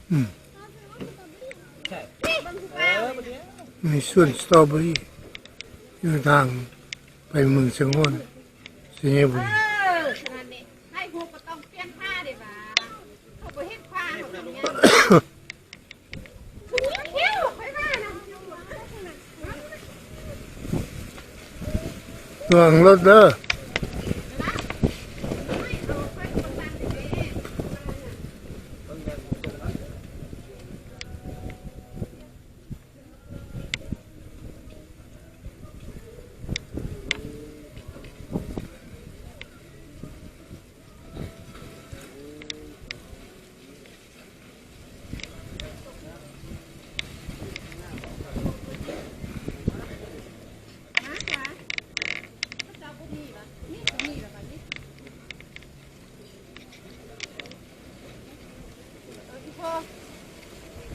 มีสวนสตรอเบอรี่อยู่ทางไปเมืองสงวนสิงห์บุรีให้หูก็ต้องเปลี่ยนผ้าดิบ่าเขาไปเฮ็ดผ้าเขาทำยังเที่ยวไปบ้านนะระวังรถเด้อ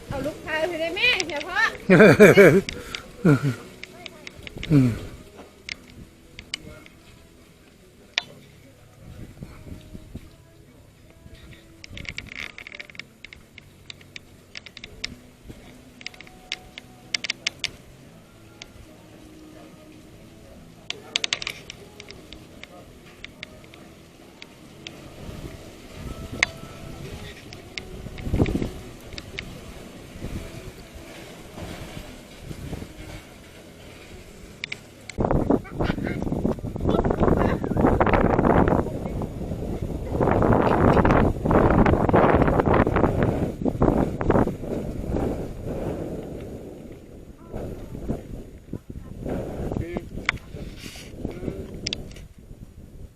เอาลูกชายไปได้แม่เดี๋ยวพ่อ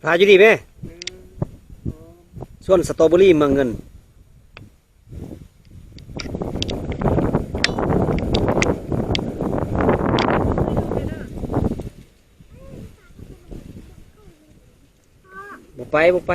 พาอยู่ดีไหมส่วนสตรอเบอรี่เมืองเงินบุกไปบุกไป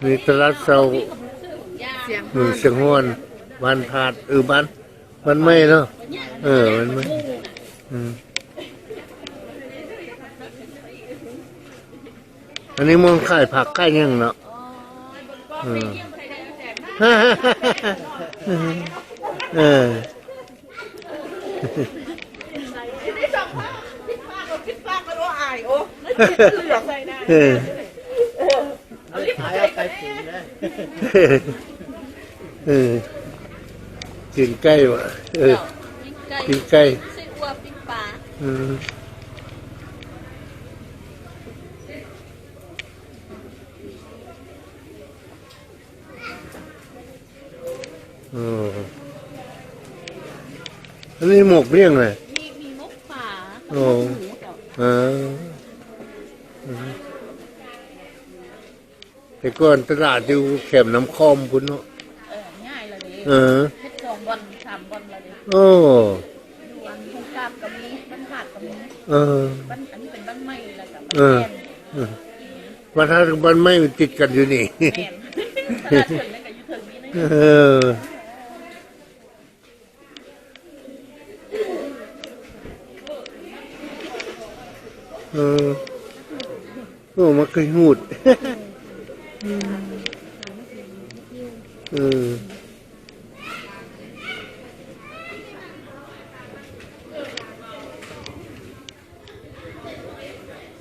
มีตลาดเซาเมืองสงวนบ้านผาดบ้านไม่เนาะมันไม่อันนี้มองขายผักใกล้ยังเนาะกินใกล้วะกินใกล้ไส้อั่วปิ้งปลาอันนี้หมกเลี้ยงเลยมีมกป่าโอ้แต่ก่อนตลาดอยู่แคมน้ำคอมคุณเนาะง่ายเลยเฮ็ด2 วัน 3 วันเลยโอ้อยู่อันทุ่งกาบก็มีบ้านหาดก็มีบ้านอันนี้เป็นบ้านไม้แล้วก็บ้านถ้าบ้านไม่ติดกันอยู่นี่แม่นตลาดเถิงนั่นก็อยู่เถิงนี้นะโอ้มาเคยหูด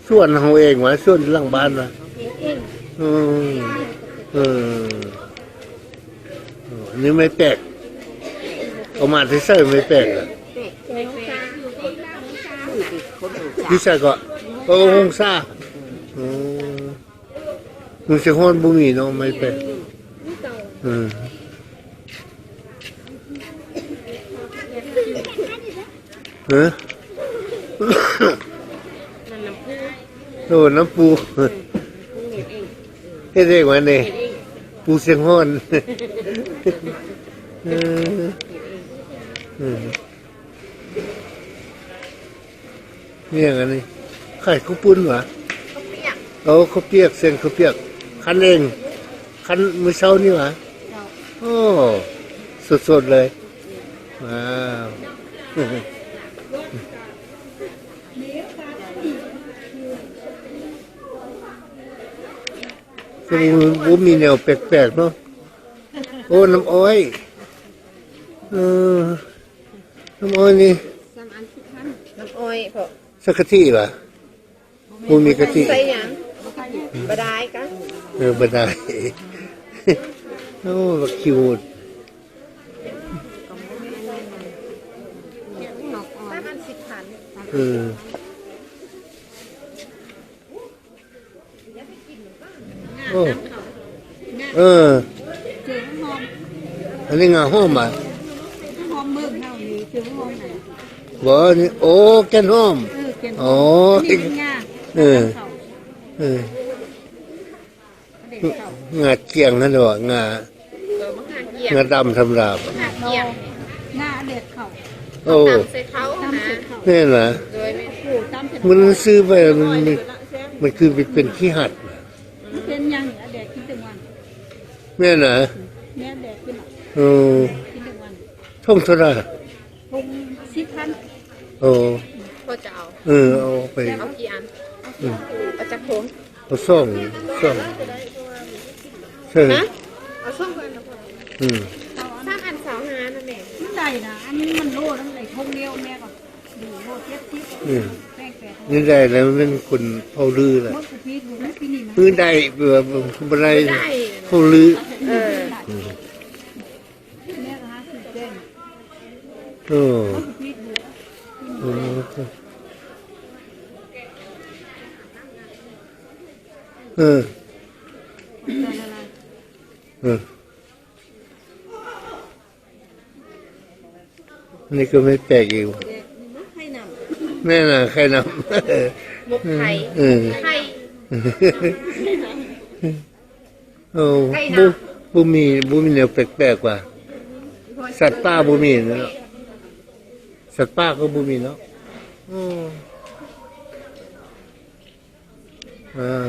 ส่วนเราเองวะส่วนหลังบ้านวะนี่ไม่แปลกเอามาที่ใส่ไม่แปลกอ่ะที่ใส่ก็หงซ่ามึงจะห้อนบุมีเนาะไม่แปลกโอ้น้ำปูเฮ็ดเองวะเนี่ยปูเสียงห้อน อืมเนี่ยอันนี้ไข่ข้าวปุ้นหวะ ก็เปียก เอาข้าวเปียกเส้นข้าวเปียกคั้นเองคั้นมื้อเช้านี่หวะ เจ้า โอ้สดๆเลยว้าวก็บุมีแนวแปลกๆเนาะโอ้น้ำอ้อยเออน้ำอ้อยนี่ น้ำอ้อยพอ สักกะทิป่ะบุมีกะทิ ใส่หยังบดายกัน บันไดโอ้บักคิว ประมาณ10,000 อืมโอ้เออ เจอหอม อันนี้งาหอมอ่ะ หอมเบิ่งเฮานี่เจอหอมไหน บ่นี่โอ้แกนหอม เก็บ อ๋อ นี่งา เออ เออ เด็กเขา งาเกียงนั่นดอกงา มะขามเกียง งาดำธรรมดาบ่ มะขามเกียงงาเด็ดเขา โอ้ ตำใส่เขานะ นี่น่ะ โดยไม่ผูกตำเสร็จ มันซื้อไปมันคือเป็นขี้หัด เป็นยังเด็กกินถึงวัน แม่น่ะ แม่เด็กกิน โอ้ กินถึงวัน ท่องเท่าไหร่ คง10,000 โอ้ ก็จะเอา เอาไป เอากี่อันเอาจากโถง เอาซ่องใช่ นะเอาช่องกันแล้วก็ อืม 3 อัน25นั่นเองมันได้นะอันนี้มันโลทั้งไหนทงเดียวแม่ก็ดูโล70 อืม แป้งแปด นี่ได้แล้วมันเป็นคนเผาลือแหละ เมื่อปีดูนะปีนี้มัน พื้นได้เบื่อบ่ได้ ได้ เผาลือ แม่ก็หาซื้อแป้ง โอ้ ปีดู โอ้เออเออนี่ก็ไม่แปลกอีก ไข่น แม่น่ะใครนำ ำมุกไข่ เออ ไข่ โอ้บุมีแนวแปลกๆกว่า สัตว์ป่าบุมีเนาะสัตว์ป่าก็บุมีเนาะอืมอ่า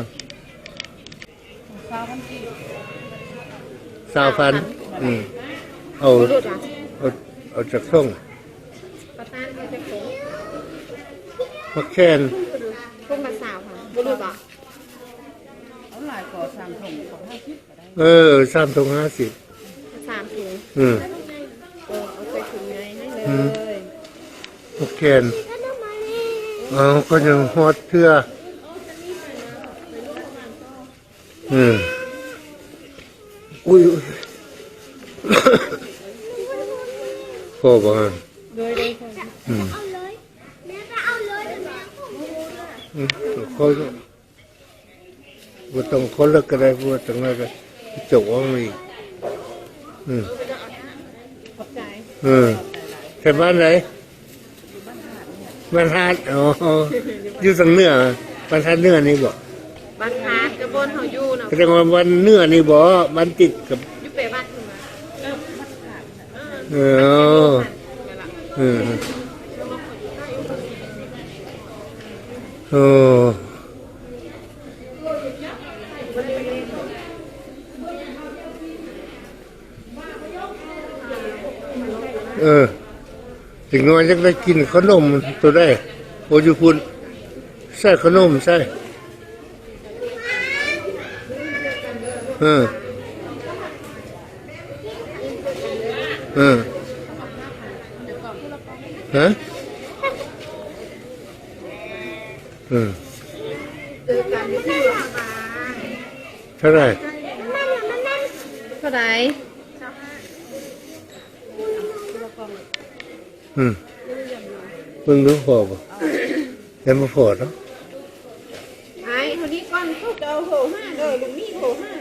20,000เอา บุรุษอ่ะ เอาจากท่อง ประธานเขาจะโค้ง มาแค้น พุ่งมาสาวค่ะบุรุษอ่ะ เอาหลายก่อสั่งส่งของ50ก็ได้ 3 ถุง 50 3 ถุง อืม เอาใส่ถุงไงให้เลย มาแค้นเอาก็ยังฮอดเทื่ออุ้ย พอบ่ฮะ โดยเลยค่ะ คนบ่ต้องคนละก็ได้บ่ต้องละก็จบว่ามีอืม ขอบใจ ใช่บ้านไหนบ้านฮาดอ๋ออยู่ทางเหนือบ้านฮาดเหนือนี่บ่ บ้านพาดกระบนเขาอยู่เนาะ แสดงว่าบ้านเหนือนี่บ่บ้านติดกับ อยู่เปบ้านขึ้นมา เออเออโอ้ถึงน้อยจะได้กินขนมตัวได้โอ้ยคุณใส่ขนมใส่ฮะเท่าไหร่ เท่าไหร่ เพิ่งรู้พอป่ะยังไม่พอเนาะ ไอ้คนนี้ก่อนพวกเราโหห้าเลยลุงนี่โหห้า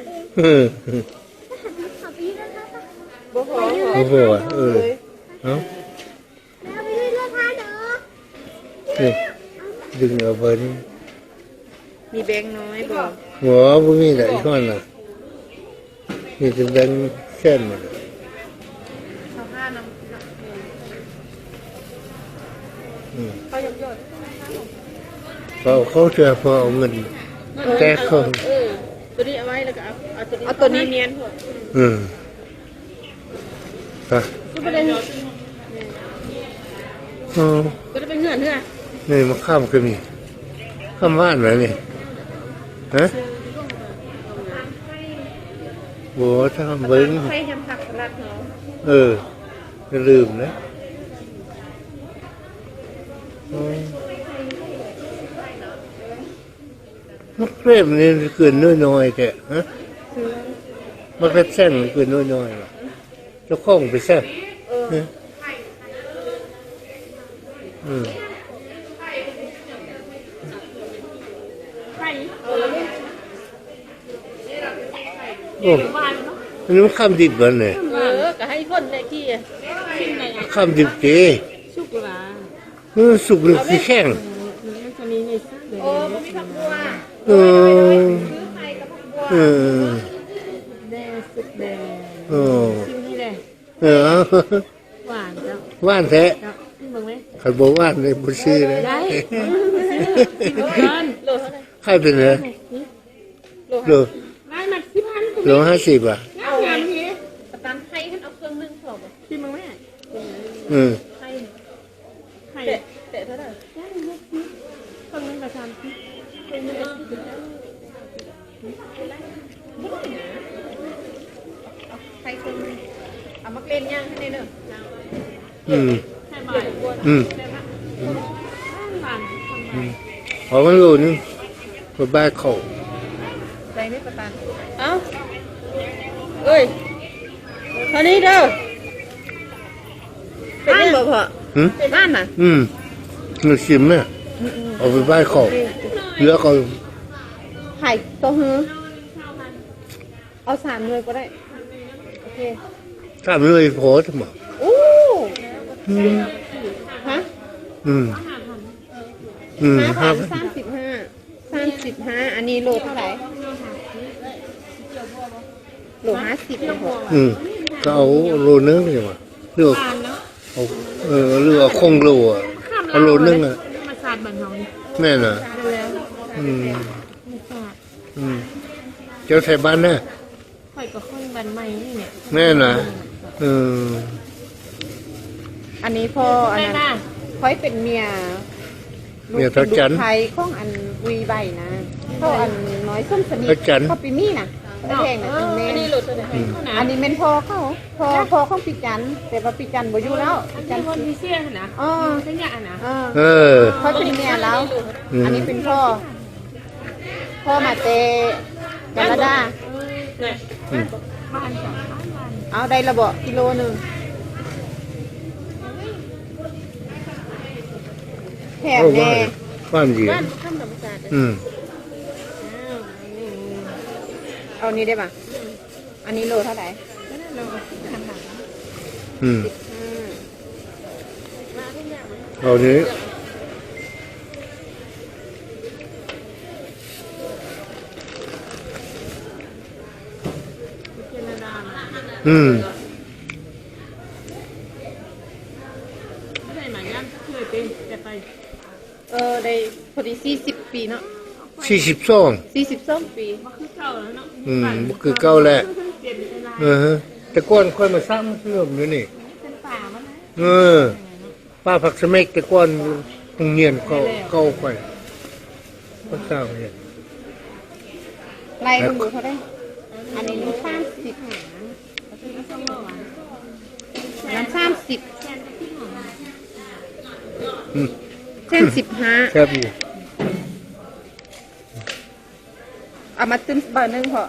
บ่พอ ไม่พออ่ะเนาะนี่ดึงเอาไปนี่ มีแบงค์น้อยบอก หัวพวกนี้แหละอีกคนน่ะมีแต่แบงค์แค่นหมด เขาห้าน้ำ เขายกยอด เขาจะพอเอาเงินแต่เขา ตัวนี้เอาไว้แล้วก็เอาตัวนี้เนียนหัว ฮะ ก็ไม่ได้ อ๋อ ก็ได้เป็นเงื่อนเงื่อน นี่มาข้ามก็มีข้ามบ้านไหมนี่ฮะโหถ้าเบิ้ง ใครทำผักสลัดเนาะ อย่าลืมนะมักเรียบนี่เกินน้อยๆแกฮะมักเรียบแซงเกินน้อยๆว่ะเจ้าของไปแซ่บอืม ไข่ โอ้อันนี้มันข้ามดิบกันเนี่ย ก็ให้คนในที่ชิมใน ข้ามดิบเจ ชุกหลา สุกหรือคือแข้ง มันจะมีในซักเลยโอ้ไม่มีผักบัว เออเออ แดงสุกแดง โอ้ ชิมนี่เลย เออ หวานจ้ะ ว่านแท้ จ้ะชิมบ้างไหม ขันบอกว่านเลยบุชีเลย ได้ชิมก่อนโลเท่าไหร่ ใครเป็นไงโล ได้มา10,000 โล50อ่ะ เอางานนี้ประกันให้ท่านเอาเครื่องนึ่งพอบ่ชิมบ้างไหม อืม ให้เตะเท่าไหร่ได้เครื่องนึ่งประกันเครื่องนึ่งใครเครื่องนึ่งเอามาเล่นย่างให้เนอะ อืม ให้บ่าย พอมันรู้นึงก็บ้าเขา ใจไม่ประกันเอ้าเอ้ยเท่านี้เด้อเป็นบ้านบ่พอ อืม เป็นบ้านน่ะ มันชิมเนี่ยเอาไปบ้าเขาเหลือเขา ไข่ตัวหือเอา3เลยก็ได้โอเค ทำเลยพอสมอง อู้ฮะ อืม 35 อันนี้โลเท่าไหร่โล50เลยค่ะ ก็เอาโลนึงนี่มาเลือกเอาเลือกคงโลอ่ะเอาโลนึงอ่ะ มาสาดบันเฮานี่ แม่น่ะ แล้ว อืม มาสาด เจ้าไทยบ้านน่ะ ข่อยก็ค่อยบันใหม่นี่เนี่ย แม่น่ะเออ อันนี้พ่ออันนั้นค่อยเป็นเมีย เมียทักจัน ไทยของอันวีใบนะพ่ออันน้อยส้มสนิท ทักจัน เขาปีมี่น่ะแพงน่ะอันนี้หลุดอันนี้เป็นพ่อเขาพ่อของปีจันแต่ว่าปีจันบ่อยู่แล้วปีจันคนมีเสียนะอ๋อเสียนะ เออ เขาเป็นเมียแล้ว อันนี้เป็นพ่อมาเตกาลาดาเอาได้ระเบาะกิโลหนึ่งแถม เอา แน่ บ้านดีเอานี้ได้ป่ะอันนี้โลเท่าไหร่โลเอานี้ ได้หมายย่ำเคยเป็นจะไปได้พอดี40 ปีเนาะ42 ปีมันคือเก่าแล้วเนาะ มันคือเก่าแหละแต่ก่อนค่อยมาสร้างเริ่มอยู่นี่ เป็นป่ามันนะ ป้าผักสะเม็กแต่ก่อนโรงเรียนเก่าค่อยก็สร้างเนี่ย ไล่คุณดูเขาได้อันนี้น้ำ30เส้น15 ครับอยู่ เอามาตึ้มเบอร์หนึ่งพอ